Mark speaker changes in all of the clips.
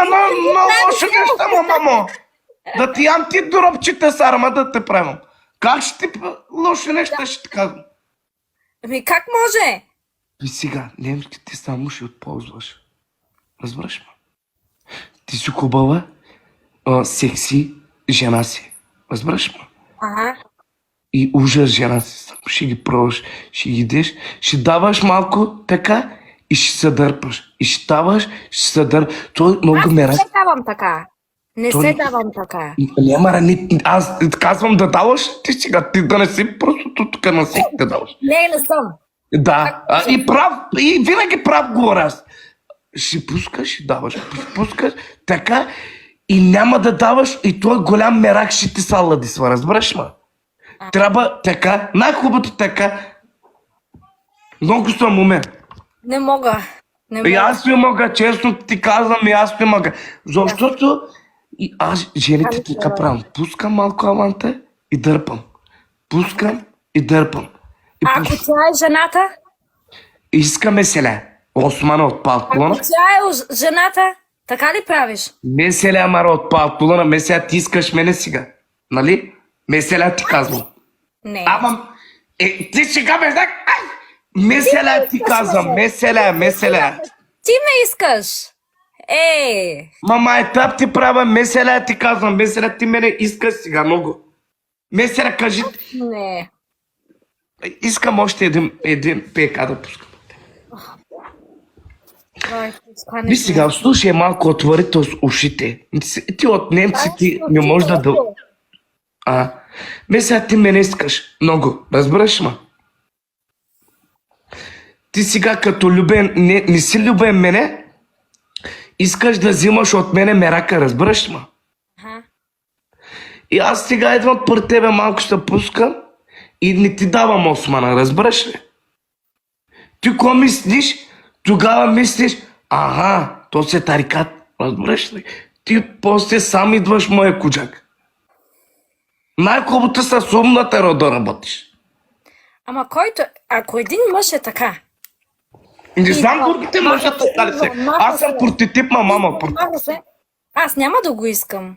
Speaker 1: на лошо нещо, мамо. Да ти ям ти доробчета с арма да те правим. Как ще ти лошо нещо ще ти казвам?
Speaker 2: Ами как може?
Speaker 1: И сега, немски ти само ще отползваш. Разбираш ме? Ти си хубава, секси жена си. Разбираш ме?
Speaker 2: Ага.
Speaker 1: И ужас жена си. Ще ги пробваш, ще ги идеш, ще даваш малко така и ще се дърпаш. И ще даваш, ще се дърпаш. Той много
Speaker 2: Аз
Speaker 1: ме
Speaker 2: не
Speaker 1: раз...
Speaker 2: се давам така. Не
Speaker 1: Той-
Speaker 2: се давам така.
Speaker 1: Няма, аз казвам да даваш, ти сега, ти да не си просто тук на всеки да даваш.
Speaker 2: Не съм.
Speaker 1: Да, и винаги прав говоря аз. Ще пускаш, ще даваш, пускаш, така и няма да даваш и той голям мерак ще ти саладисва, разбираш ма? Трябва така, най-хубавото така. Много съм умен.
Speaker 2: Не мога. Не
Speaker 1: И
Speaker 2: мога.
Speaker 1: аз не мога, честно ти казвам, и аз не мога. Защото и аз жените така правям. Пускам малко аванта и дърпам. Пускам и дърпам. И
Speaker 2: Ако тя е жената?
Speaker 1: искаме селя. Османа от палтулана.
Speaker 2: Ако тя е жената, така ли правиш?
Speaker 1: Меселя, Мара, от палтулана. Меселя, ти искаш мене сега. Нали? Меселя ти казвам.
Speaker 2: Не.
Speaker 1: Ама, ти сега ме знак. Меселя ти казвам. Меселя.
Speaker 2: Ти ме искаш.
Speaker 1: Мама, етап ти права. Меселя ти казвам. Меселя ти мене искаш сега много. Меселя, кажи.
Speaker 2: Не.
Speaker 1: Искам още един ПК да пускам. Ви сега, слушай малко, отворите ушите. Ти от немци ти не можеш да... Меселя, ти мене искаш много. Разбираш ма? Ти сега като любен, не си любен мене, искаш да взимаш от мене мерака, разбираш ма?
Speaker 2: Ага.
Speaker 1: И аз сега идвам при тебе, малко ще пускам и не ти давам османа, разбираш ли? Ти ко мислиш, тогава мислиш, то се тарикат, разбираш ли? Ти после сам идваш моя куджак. Най-хубавото с умната рода работиш.
Speaker 2: Ама който... Ако един мъж е така...
Speaker 1: Не знам другите мъжа така ли се. Аз съм прототип, мама.
Speaker 2: Аз няма да го искам.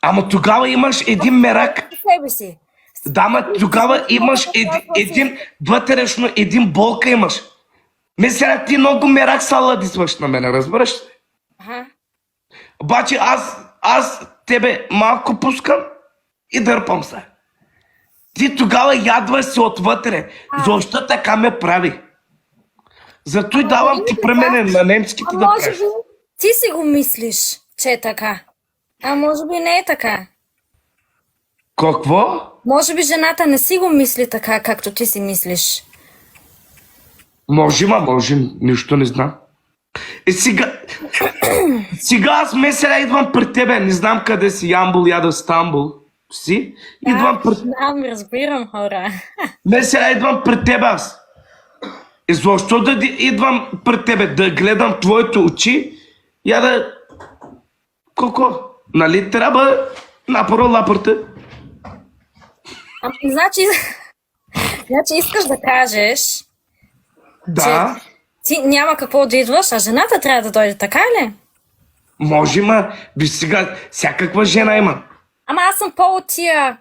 Speaker 1: Ама тогава имаш един мерак.
Speaker 2: Себе си.
Speaker 1: Да, ма тогава имаш един вътрешно, един болка имаш. Мисля, ти много мерак саладисваш на мене, разбираш ли?
Speaker 2: Ага.
Speaker 1: Обаче аз тебе малко пускам и дърпам се. Ти тогава ядваш се отвътре. Защо така ме прави? Зато и давам ти пременен на немските да
Speaker 2: Може
Speaker 1: правиш.
Speaker 2: би ти си го мислиш, че е така. А може би не е така.
Speaker 1: Какво?
Speaker 2: Може би жената не си го мисли така, както ти си мислиш.
Speaker 1: Може, нищо не знам. Сега аз меселя идвам при тебе, не знам къде си, Ямбул, яда Стамбул. Си? Идвам при...
Speaker 2: Знам, разбирам, хора.
Speaker 1: Меселя идвам при тебе аз. И защо да идвам при тебе? Да гледам твоите очи? Яда... Колко? Нали трябва напоро лапърта?
Speaker 2: Значи искаш да кажеш,
Speaker 1: Да.
Speaker 2: че ти няма какво да идваш, а жената трябва да дойде, така ли?
Speaker 1: Може, виж сега, всякаква жена има.
Speaker 2: Ама аз съм по от тия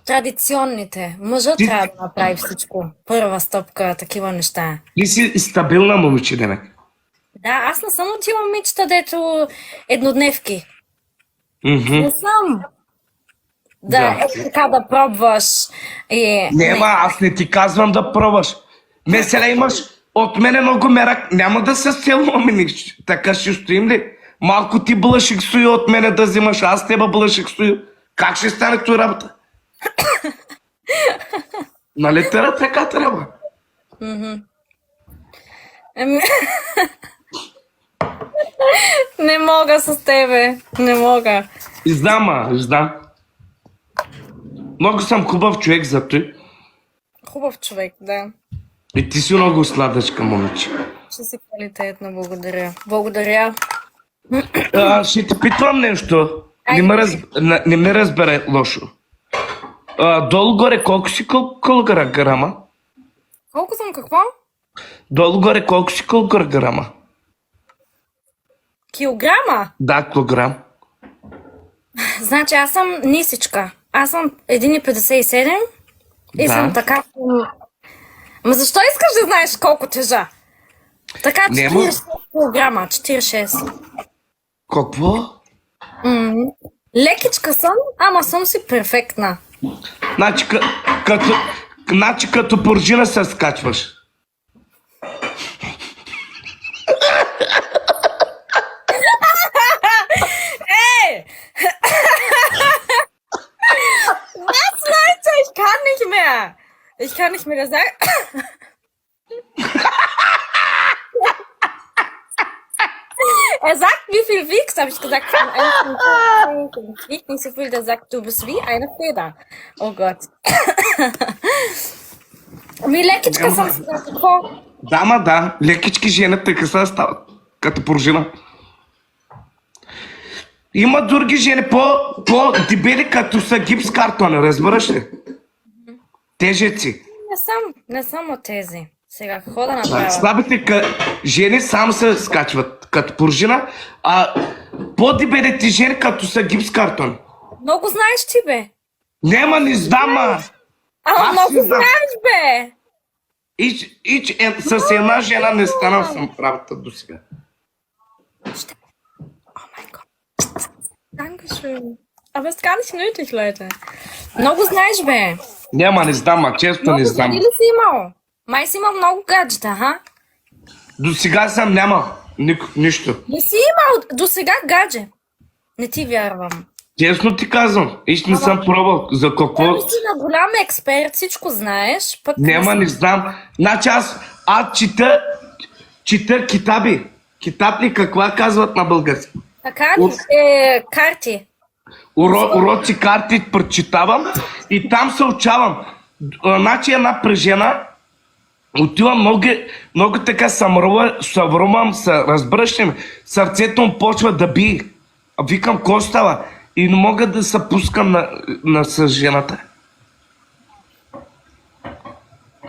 Speaker 2: традиционните. Мъжът трябва да направи всичко. Първа стъпка, такива неща.
Speaker 1: Ти си стабилна момиче, Денек.
Speaker 2: Да, аз не съм от тия момичета, дето еднодневки. Не съм. Да, така да пробваш.
Speaker 1: Нема, аз не ти казвам да пробваш. Меселя имаш от мене много мерак. Няма да се стелваме, така ще стоим ли? Малко ти блъшик стои от мене да взимаш, аз тебе блъшик стои. Как ще стане той работа? Нали така трябва?
Speaker 2: Не мога с тебе. Не мога.
Speaker 1: Знам. Много съм хубав човек за той.
Speaker 2: Хубав човек, да.
Speaker 1: И ти си много сладъчка, момиче.
Speaker 2: Ще си квалитетно, благодаря. Благодаря.
Speaker 1: Ще ти питвам нещо. Не ме разбере лошо. Долу-горе колко си килограма?
Speaker 2: Колко съм какво?
Speaker 1: Долу-горе колко си килограма?
Speaker 2: килограма?
Speaker 1: Да, килограм.
Speaker 2: Значи аз съм нисичка. Аз съм 1,57 и
Speaker 1: Да.
Speaker 2: съм така... Ма защо искаш да знаеш колко тежа? Така,
Speaker 1: Нема.
Speaker 2: 46 килограма, 46.
Speaker 1: Какво?
Speaker 2: Лекичка съм, ама съм си перфектна.
Speaker 1: Значи, като пружина се скачваш.
Speaker 2: Ey! Was, Leute? Ich kann nicht mehr. Ich kann nicht mehr das sagen. Er sagt, wie viel wiegst, habe ich gesagt. Von 1,5. Ich wiege nicht so viel. Der sagt, du bist wie eine Feder. Oh Gott. Wie лекичка съм сега, какво?
Speaker 1: Да, лекички жените къса стават, като пружина. Има други жени по-дебели, като са гипс картони, разбираш ли? Тежеци.
Speaker 2: Не съм от тези. Сега, какво да направя?
Speaker 1: Слабите жени само се скачват като пружина, а по-дебелите жени като са гипс картони.
Speaker 2: Много знаеш ти, бе.
Speaker 1: Нема, не знам,
Speaker 2: Ама
Speaker 1: аз
Speaker 2: много
Speaker 1: не знам.
Speaker 2: знаеш, бе.
Speaker 1: С една жена не станал съм работа до сега.
Speaker 2: Oh mein Gott. Dankeschön. Aber ist gar nicht nötig, Leute. Много знаеш, бе.
Speaker 1: Няма, не знам, а често не
Speaker 2: Много
Speaker 1: знам.
Speaker 2: ли си имал? Май си имал много гаджета, ха?
Speaker 1: До сега съм нямал нищо.
Speaker 2: Не си имал до сега гадже. Не ти вярвам.
Speaker 1: Честно ти казвам, не съм пробвал за какво.
Speaker 2: Ти си на голям експерт, всичко знаеш. Пък
Speaker 1: Няма, не знам. Значи аз чета китаби. Китаб ли каква казват на български?
Speaker 2: Така ли? Карти.
Speaker 1: Уроци карти прочитавам и там се учавам. Значи една прежена отивам много така съврумам, разбираш ли ме? Сърцето му почва да бие. Викам, какво става? И не мога да се пускам с жената.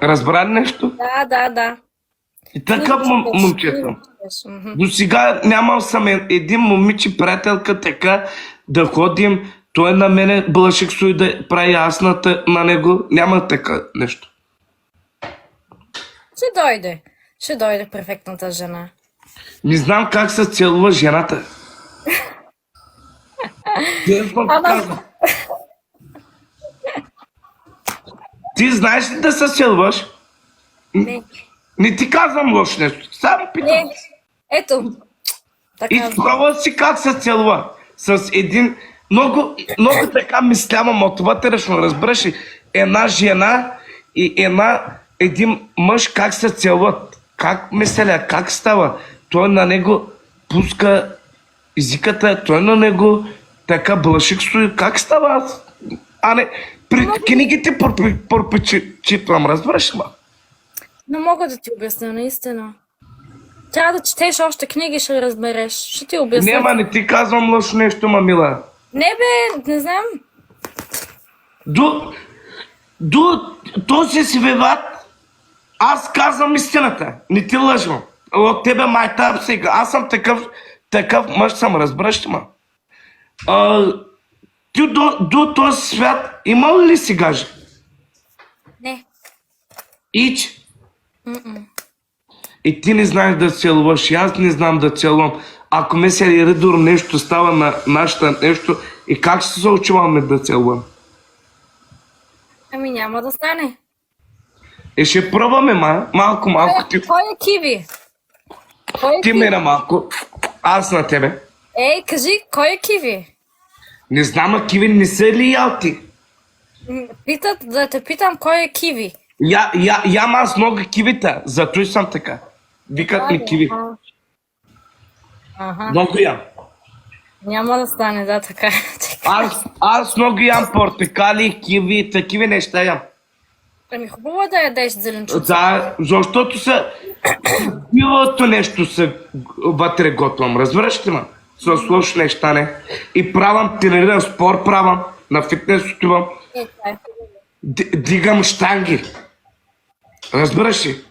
Speaker 1: Разбра ли нещо?
Speaker 2: Да.
Speaker 1: И такъв момче съм. До сега нямал съм един момиче, приятелка така да ходим, той на мене бълшик и да прави асната на него. Няма така нещо.
Speaker 2: Ще дойде перфектната жена.
Speaker 1: Не знам как се целува жената. Ти знаеш ли да се целуваш?
Speaker 2: Не.
Speaker 1: Не ти казвам лошо нещо. Само питам.
Speaker 2: Не. Ето.
Speaker 1: И
Speaker 2: Така.
Speaker 1: пробва си как се целува. С един много така мисляма мотиваторично, разбираш ли? Една жена и един мъж как се целуват. Как мисля, как става? Той на него пуска езиката, той на него така блъшик стои. Как става аз? А не, при книгите прочитвам, разбираш ли?
Speaker 2: Не мога да ти обясня, наистина. Трябва да четеш още книги, ще разбереш. Ще ти обясня.
Speaker 1: Нема, не ти казвам лошо нещо, мамила.
Speaker 2: Не бе, не знам.
Speaker 1: До този си виват, аз казвам истината. Не ти лъжвам. От тебе майта сега. Аз съм такъв мъж съм, разбираш ли ма? Ти до този свят имал ли си гаже?
Speaker 2: Не.
Speaker 1: Ич? И ти не знаеш да целуваш, и аз не знам да целувам. Ако ме се редор нещо става на нашата нещо, и как ще се очуваме да целувам?
Speaker 2: Ами няма да стане.
Speaker 1: Ще пробваме малко.
Speaker 2: Кой е киви?
Speaker 1: Ти мене малко, аз на тебе.
Speaker 2: Ей, кажи, кой е киви?
Speaker 1: Не знам, а киви не са ли ял ти?
Speaker 2: Да те питам, кой е киви?
Speaker 1: Ям аз много кивита, зато и съм така. Викат ми киви.
Speaker 2: Ага.
Speaker 1: Много ям.
Speaker 2: Няма да стане, да, така.
Speaker 1: Аз много ям портокали, киви, такива неща ям.
Speaker 2: Ами хубаво е да ядеш зеленчуци.
Speaker 1: Да, защото пивото нещо се вътре готвам, разбираш ли ма? С лошо неща не. И тренирам спорт, на фитнес отивам. Дигам щанги. Разбираш ли?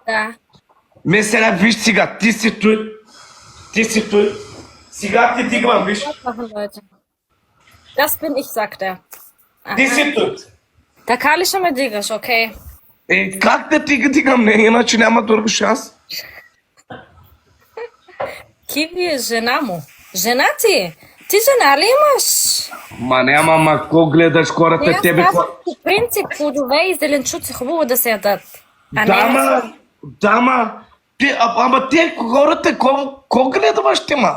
Speaker 2: Да.
Speaker 1: Сега, виж сега, ти си той. Ти си той. Сега ти дигвам, виж.
Speaker 2: Was machen, Leute? Das bin ich, sagt er.
Speaker 1: Ти си той.
Speaker 2: Така ли ще ме дигаш, окей?
Speaker 1: Как да ти дигам? Не, иначе няма друг шанс.
Speaker 2: Киви е жена му. Жена ти? Ти жена ли имаш?
Speaker 1: Ма няма, ма какво гледаш хората
Speaker 2: Аз
Speaker 1: тебе?
Speaker 2: казвам по принцип плодове и зеленчуци хубаво да се ядат. А
Speaker 1: Дама, ама те хората, ко гледаш ти, ма?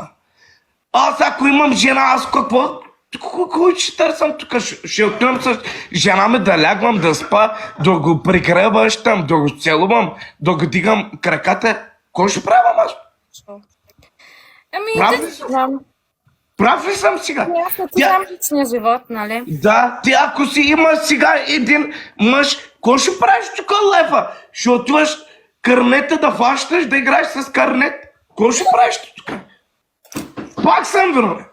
Speaker 1: Аз ако имам жена, аз какво? Кой ще търсам тук? Ще отивам с жена ми да лягвам, да спа, да го прикръваш там, да го целувам, да го дигам краката. Кой ще правя аз?
Speaker 2: Ами,
Speaker 1: Прав
Speaker 2: да
Speaker 1: ли съм?
Speaker 2: знам.
Speaker 1: Прав ли съм сега?
Speaker 2: Ясно, ти знам личния живот, нали?
Speaker 1: Да, ти ако си имаш сега един мъж, кой ще правиш тук, лефа? Ще отиваш карнета да фащаш, да играеш с карнет? Кой ще правиш тук? Пак съм виновен.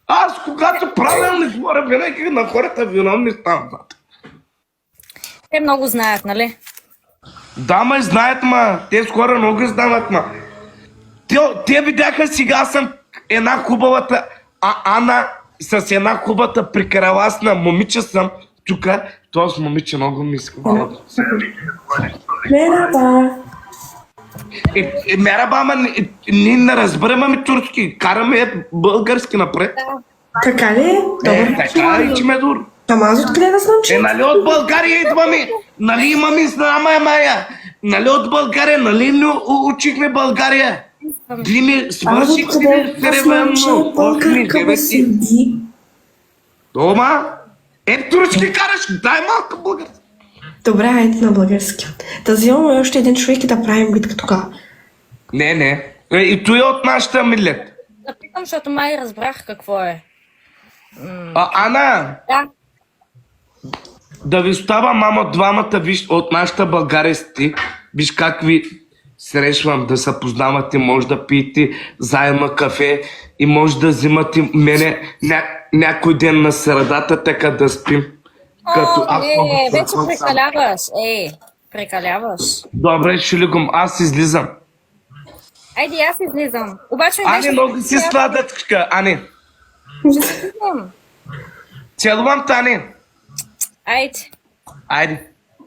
Speaker 1: Аз, когато правилно говоря, винаги на хората виновни ставам.
Speaker 2: Те много знаят, нали?
Speaker 1: Да, ме знаят, ма. Тези хора много знаят, ма. Те видяха сега съм една хубавата Ана с една хубавата прикараласна момиче съм тук. Този момиче много ми изхвала.
Speaker 3: Merhaba.
Speaker 1: Мераба, ама ние не разбираме турски. Караме български напред.
Speaker 3: Така ли? Добре.
Speaker 1: Така и че ме дур.
Speaker 3: Ама аз откъде да знам, че...
Speaker 1: Нали от България идваме? Нали имаме знама, Майя? Нали от България? Нали не учихме България? Ти ми
Speaker 3: Аз
Speaker 1: свърших си
Speaker 3: откъде да знам, че е българка да седи?
Speaker 1: Дома? Турски караш, дай малко български.
Speaker 3: Добре, айде на български. Да взимаме още един човек и да правим битка тогава.
Speaker 1: Не. И той е от нашата милет.
Speaker 2: Да питам, защото май разбрах какво е.
Speaker 1: Ана,
Speaker 2: Да.
Speaker 1: да ви става мама двамата, виж, от нашата България сте. Виж как ви срещвам, да се познавате, може да пиете заедно кафе и може да взимате мене някой ден на средата, така да спим. Като аз
Speaker 2: Вече прекаляваш. Прекаляваш.
Speaker 1: Добре, шилигом, аз излизам.
Speaker 2: Айде, аз излизам. Обаче ми
Speaker 1: Ани,
Speaker 2: беше...
Speaker 1: много си сладъчка, Ани.
Speaker 2: Излизам.
Speaker 1: Целувам те, Ани.
Speaker 2: Айде.
Speaker 1: Айде.